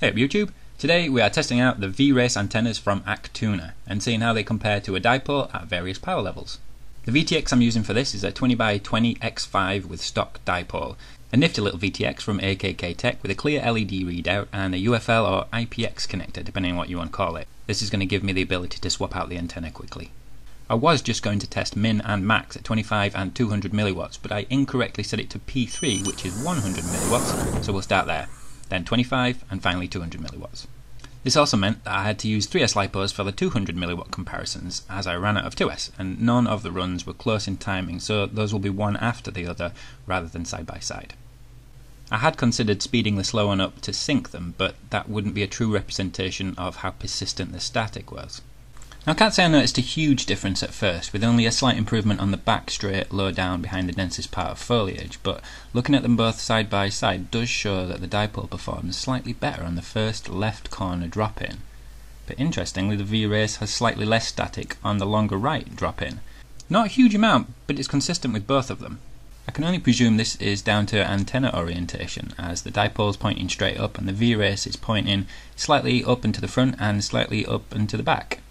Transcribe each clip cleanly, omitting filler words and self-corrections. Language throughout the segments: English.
Hey up YouTube, today we are testing out the VeeRace antennas from Actuna and seeing how they compare to a dipole at various power levels. The VTX I'm using for this is a 20x20 X5 with stock dipole, a nifty little VTX from AKK Tech with a clear LED readout and a UFL or IPX connector depending on what you want to call it. This is going to give me the ability to swap out the antenna quickly. I was just going to test min and max at 25 and 200 milliwatts, but I incorrectly set it to P3, which is 100 milliwatts, so we'll start there. Then 25 and finally 200 milliwatts. This also meant that I had to use 3S lipos for the 200 milliwatt comparisons as I ran out of 2S, and none of the runs were close in timing, so those will be one after the other rather than side by side. I had considered speeding the slow one up to sync them, but that wouldn't be a true representation of how persistent the static was. Now I can't say I noticed a huge difference at first, with only a slight improvement on the back straight low down behind the densest part of foliage, but looking at them both side by side does show that the dipole performs slightly better on the first left corner drop in. But interestingly, the VeeRace has slightly less static on the longer right drop in. Not a huge amount, but it's consistent with both of them. I can only presume this is down to antenna orientation, as the dipole is pointing straight up and the VeeRace is pointing slightly up and to the front and slightly up and to the back.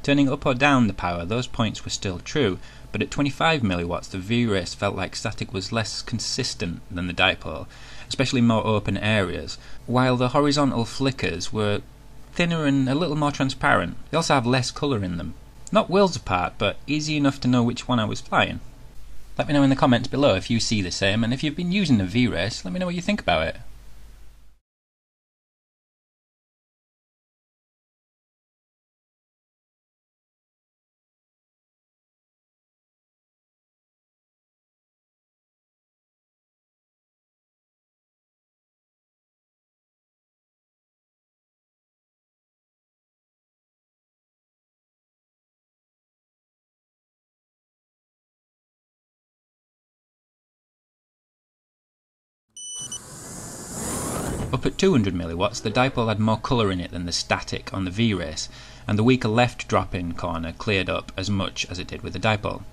Turning up or down the power, those points were still true, but at 25 milliwatts the VeeRace felt like static was less consistent than the dipole, especially in more open areas, while the horizontal flickers were thinner and a little more transparent. They also have less colour in them. Not worlds apart, but easy enough to know which one I was flying. Let me know in the comments below if you see the same, and if you've been using the VeeRace, let me know what you think about it. Up at 200 milliwatts, the dipole had more colour in it than the static on the VeeRace, and the weaker left drop-in corner cleared up as much as it did with the dipole.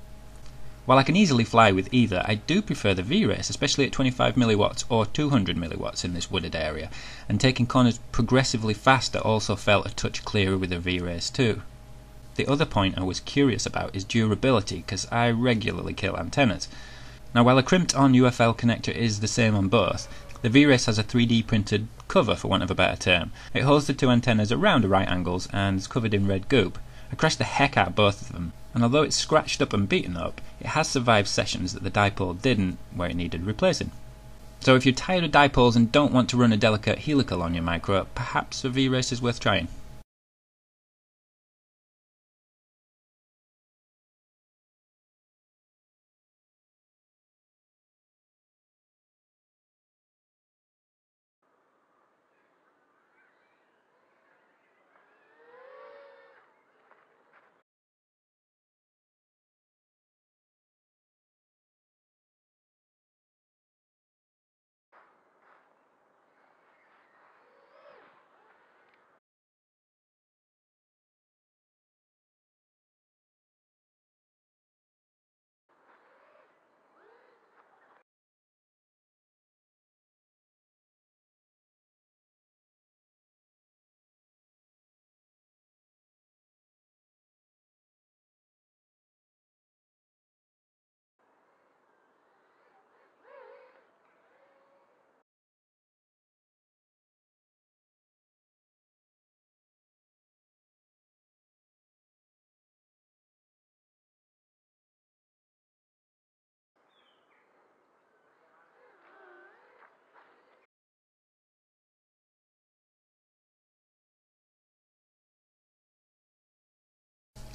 While I can easily fly with either, I do prefer the VeeRace, especially at 25 milliwatts or 200 milliwatts in this wooded area, and taking corners progressively faster also felt a touch clearer with the VeeRace too. The other point I was curious about is durability, because I regularly kill antennas. Now while a crimped on UFL connector is the same on both, the VeeRace has a 3D printed cover, for want of a better term. It holds the two antennas at round right angles and is covered in red goop. I crashed the heck out of both of them, and although it's scratched up and beaten up, it has survived sessions that the dipole didn't, where it needed replacing. So if you're tired of dipoles and don't want to run a delicate helical on your micro, perhaps the VeeRace is worth trying.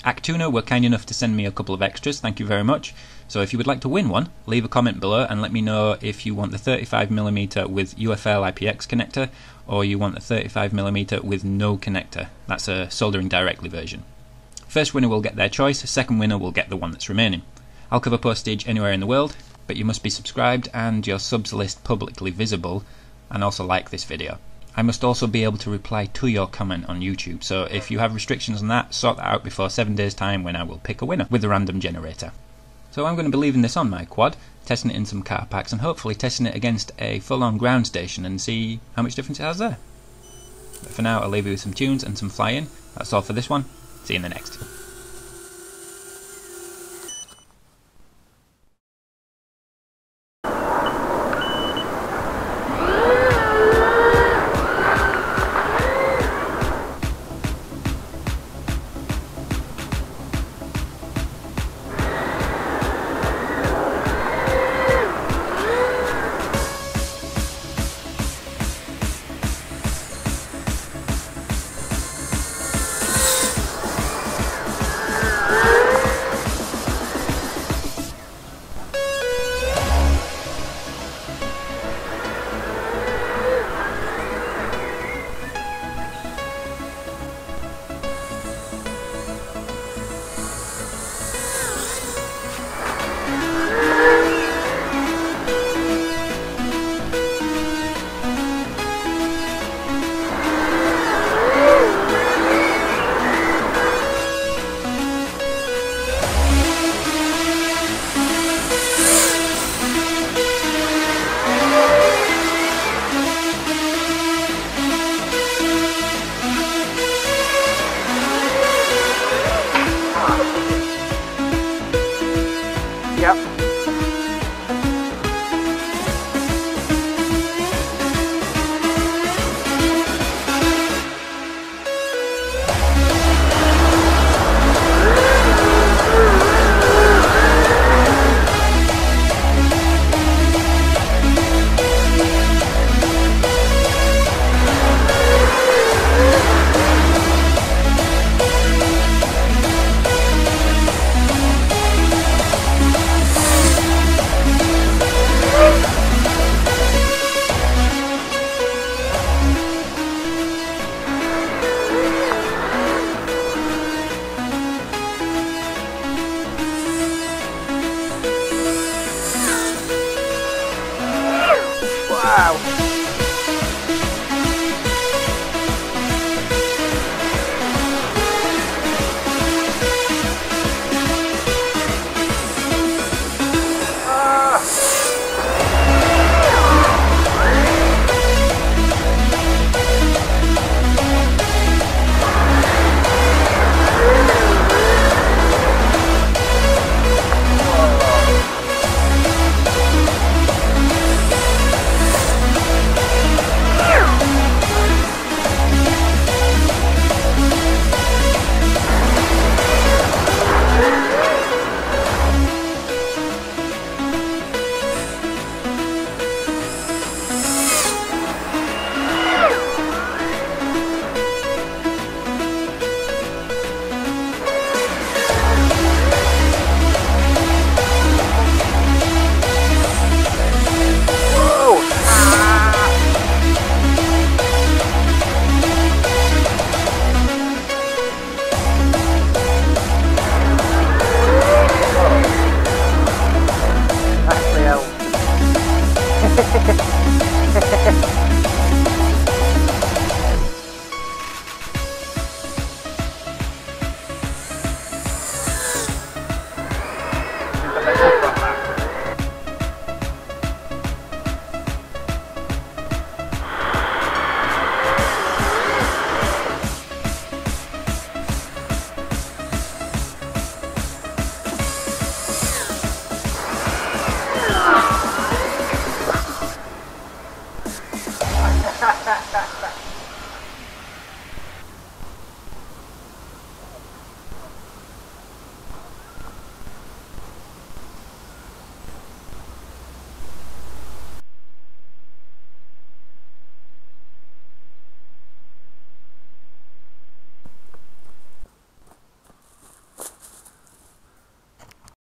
Actuna were kind enough to send me a couple of extras, thank you very much. So if you would like to win one, leave a comment below and let me know if you want the 35mm with UFL IPX connector, or you want the 35mm with no connector. That's a soldering directly version. First winner will get their choice, second winner will get the one that's remaining. I'll cover postage anywhere in the world, but you must be subscribed and your subs list publicly visible, and also like this video. I must also be able to reply to your comment on YouTube, so if you have restrictions on that, sort that out before 7 days time when I will pick a winner with a random generator. So I'm going to be leaving this on my quad, testing it in some car packs and hopefully testing it against a full-on ground station and see how much difference it has there. But for now I'll leave you with some tunes and some flying. That's all for this one. See you in the next.